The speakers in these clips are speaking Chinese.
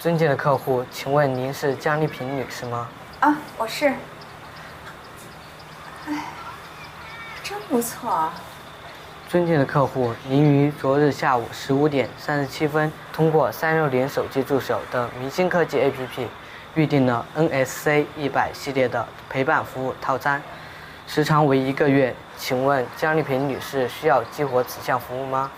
尊敬的客户，请问您是江丽萍女士吗？啊，我是。哎，真不错。尊敬的客户，您于昨日下午15点37分通过360手机助手的明星科技 APP 预订了 NSC 100系列的陪伴服务套餐，时长为1个月。请问江丽萍女士需要激活此项服务吗？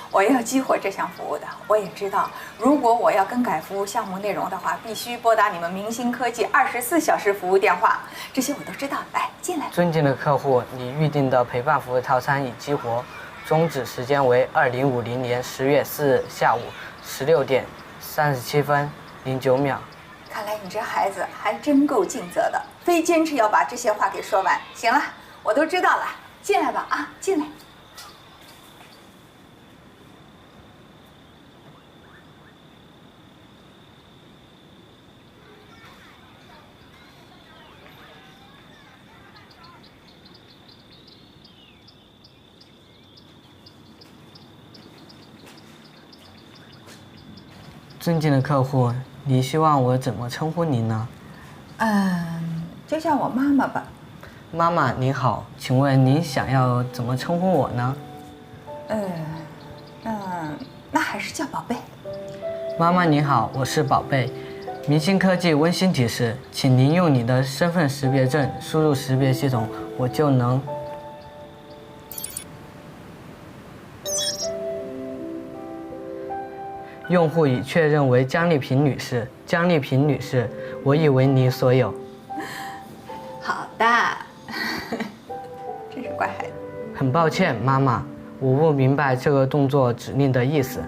我要激活这项服务的，我也知道，如果我要更改服务项目内容的话，必须拨打你们明星科技24小时服务电话，这些我都知道。来，进来。尊敬的客户，你预订的陪伴服务套餐已激活，终止时间为2050年10月4日下午16点37分09秒。看来你这孩子还真够尽责的，非坚持要把这些话给说完。行了，我都知道了，进来吧啊，进来。尊敬的客户，你希望我怎么称呼您呢？就叫我妈妈吧。妈妈您好，请问您想要怎么称呼我呢？那还是叫宝贝。妈妈您好，我是宝贝。明星科技温馨提示，请您用你的身份识别证输入识别系统，我就能。用户已确认为江丽萍女士。江丽萍女士，我已为您所有。好的，真是乖孩子。很抱歉，妈妈，我不明白这个动作指令的意思。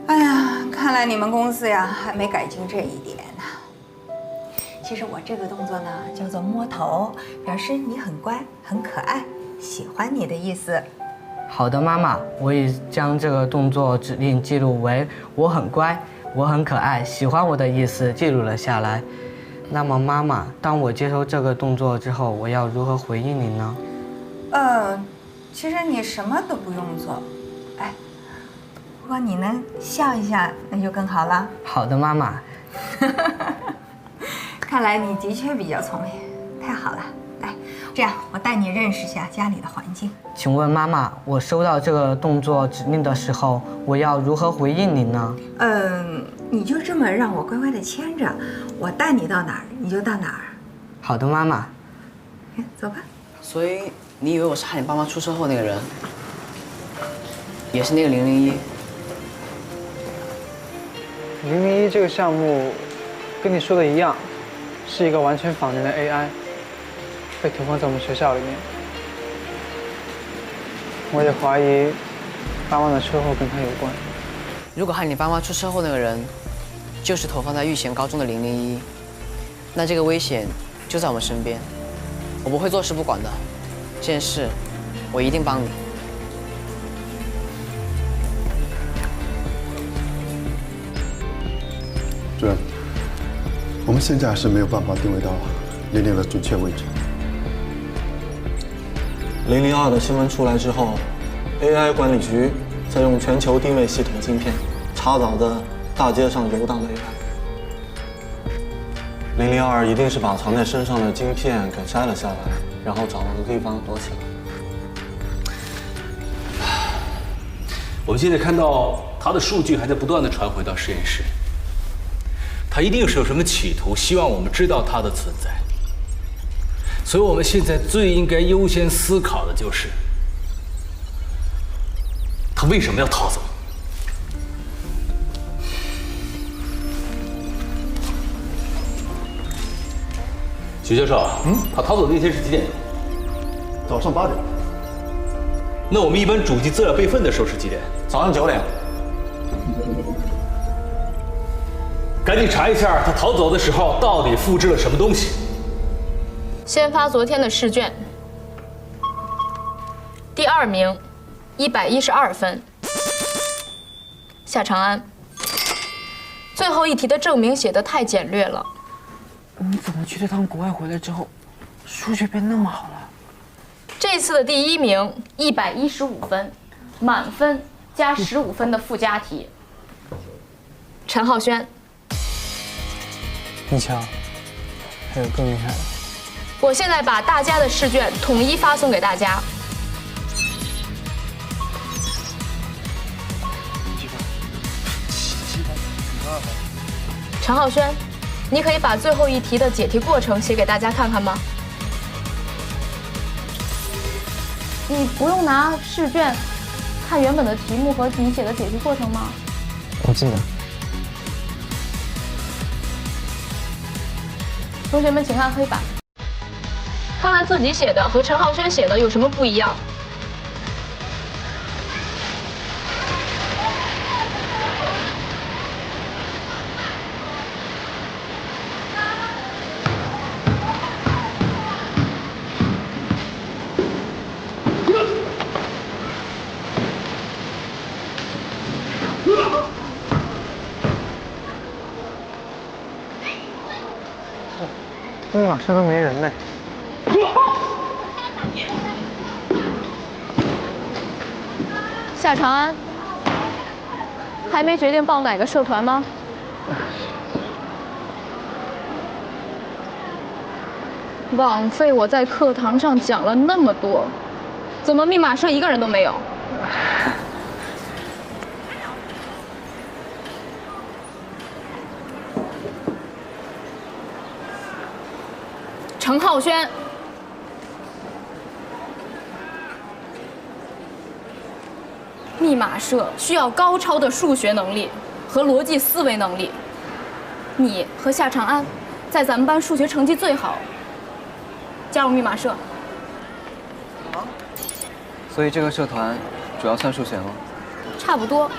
哎呀，看来你们公司呀还没改进这一点呢。其实我这个动作呢叫做摸头，表示你很乖、很可爱，喜欢你的意思。好的，妈妈，我已将这个动作指令记录为我很乖，我很可爱，喜欢我的意思记录了下来。那么，妈妈，当我接收这个动作之后，我要如何回应您呢？其实你什么都不用做，哎，如果你能笑一下，那就更好了。好的，妈妈。看来你的确比较聪明，太好了。来，这样我带你认识一下家里的环境。请问妈妈，我收到这个动作指令的时候，我要如何回应您呢？你就这么让我乖乖的牵着，我带你到哪儿你就到哪儿。好的，妈妈。走吧。所以你以为我是害你爸妈出车祸那个人，也是那个001。001这个项目，跟你说的一样，是一个完全仿人的 AI， 被投放在我们学校里面。我也怀疑爸妈的车祸跟他有关。如果害你爸妈出车祸那个人，就是投放在玉贤高中的001，那这个危险就在我们身边。我不会坐视不管的，这件事我一定帮你。主任，我们现在还是没有办法定位到002的准确位置。002的新闻出来之后 ，AI 管理局在用全球定位系统晶片查找的大街上游荡的 AI。002一定是把藏在身上的晶片给摘了下来，然后找了个地方躲起来。我们现在看到他的数据还在不断地传回到实验室，他一定是有什么企图，希望我们知道他的存在。所以我们现在最应该优先思考的就是，他为什么要逃走？徐教授，他逃走那天是几点？早上8点。那我们一般主机资料备份的时候是几点？早上9点。赶紧查一下他逃走的时候到底复制了什么东西。先发昨天的试卷，第2名，112分，夏长安。最后一题的证明写得太简略了。你怎么去了趟国外回来之后，数学变那么好了？这次的第1名115分，满分加15分的附加题。陈陈浩轩。你瞧，还有更厉害的。我现在把大家的试卷统一发送给大家。陈浩轩，你可以把最后一题的解题过程写给大家看看吗？你不用拿试卷看原本的题目和你写的解题过程吗？我记得。同学们，请看黑板，看看自己写的和陈浩轩写的有什么不一样。密码社都没人呢。夏长安，还没决定报哪个社团吗？枉费我在课堂上讲了那么多，怎么密码社一个人都没有？陈浩轩，密码社需要高超的数学能力和逻辑思维能力。你和夏长安在咱们班数学成绩最好，加入密码社。所以这个社团主要算数学吗？差不多，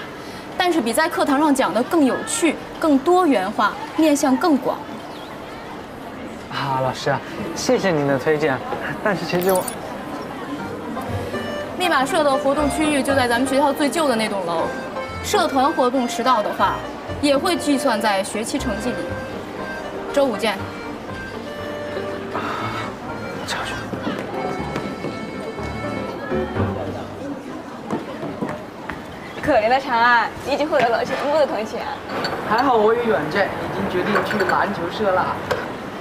但是比在课堂上讲的更有趣、更多元化，面向更广。啊，老师啊，谢谢您的推荐，但是其实我……密码社的活动区域就在咱们学校最旧的那栋楼，社团活动迟到的话，也会计算在学期成绩里。周五见。可怜的长安，你已经获得了全部的铜钱。还好我有远见，已经决定去篮球社了。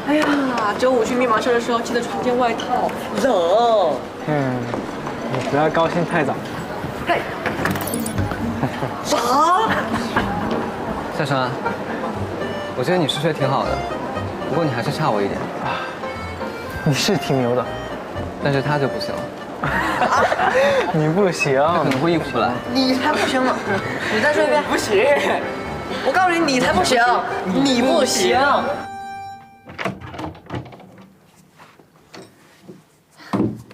哎呀，周五去密码社的时候记得穿件外套，冷。你不要高兴太早。嘿，啥？夏长安，我觉得你数学挺好的，不过你还是差我一点。你是挺牛的，但是他就不行了。你不行，他可能会应付不来。你才不行呢！你再说一遍。不行！我告诉你，你才不行！你不行！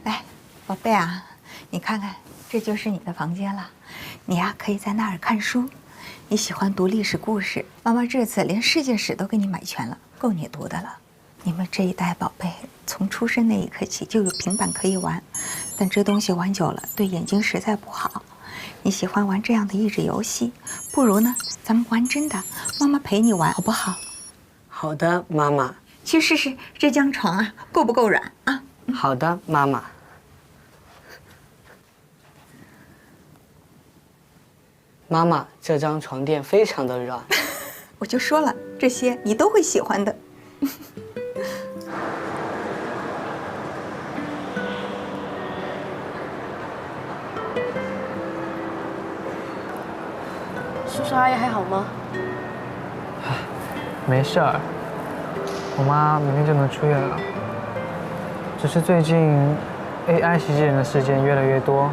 来，宝贝啊，你看看，这就是你的房间了。你呀，可以在那儿看书。你喜欢读历史故事，妈妈这次连世界史都给你买全了，够你读的了。你们这一代宝贝，从出生那一刻起就有平板可以玩，但这东西玩久了对眼睛实在不好。你喜欢玩这样的益智游戏，不如呢，咱们玩真的，妈妈陪你玩，好不好？好的，妈妈。去试试这张床啊，够不够软啊？好的，妈妈。妈妈，这张床垫非常的软。我就说了，这些你都会喜欢的。叔叔阿姨还好吗？没事儿，我妈明天就能出院了。只是最近 AI 袭击人的事件越来越多，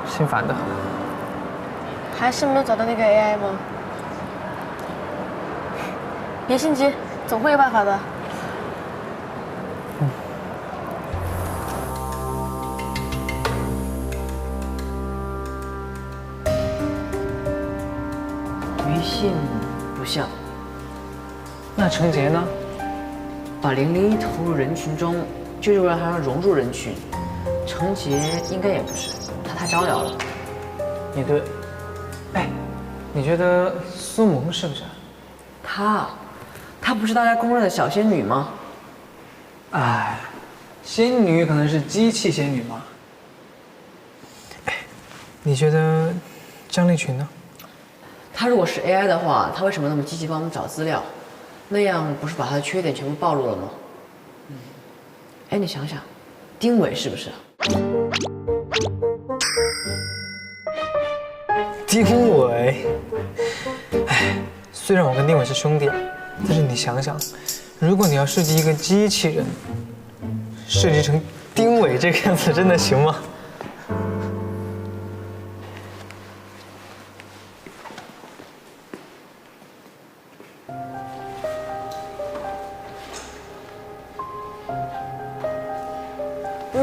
心烦得很。还是没有找到那个 AI 吗？别心急，总会有办法的。微信不像，那程杰呢？把001投入人群中，就是为了让他融入人群。程杰应该也不是，他太招摇了。你对，哎，你觉得苏萌是不是？她不是大家公认的小仙女吗？哎，仙女可能是机器仙女嘛。哎，你觉得张立群呢？它如果是 AI 的话，它为什么那么积极帮我们找资料？那样不是把它的缺点全部暴露了吗？哎，你想想，丁伟是不是？丁伟，哎，虽然我跟丁伟是兄弟，但是你想想，如果你要设计一个机器人，设计成丁伟这个样子，真的行吗？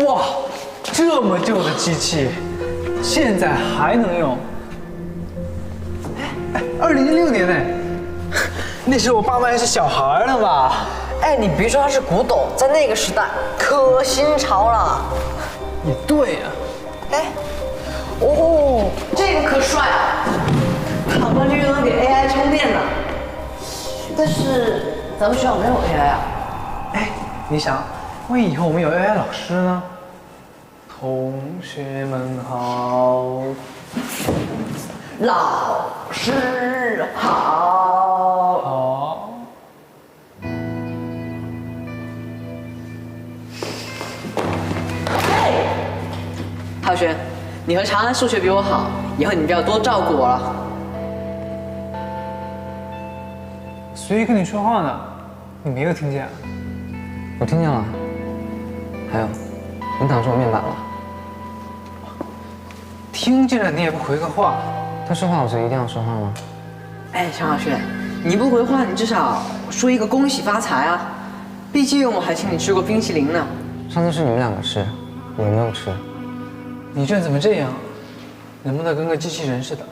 哇，这么旧的机器，现在还能用？2006年呢，那时候我爸妈还是小孩呢吧？哎，你别说它是古董，在那个时代可新潮了。也对呀。哎，哦，这个可帅啊！好像就能给 AI 充电呢。但是咱们学校没有 AI 啊。哎，你想，万一以后我们有 AI 老师呢？同学们好，老师好。好。浩轩，你和长安数学比我好，以后你就要多照顾我了。随意跟你说话呢，你没有听见啊？我听见了。还有，你挡住我面板了。听见了你也不回个话。他说话我就一定要说话吗？哎，常浩轩，你不回话，你至少说一个恭喜发财啊！毕竟我还请你吃过冰淇淋呢。上次是你们两个吃，我没有吃。你这人怎么这样？能不能跟个机器人似的？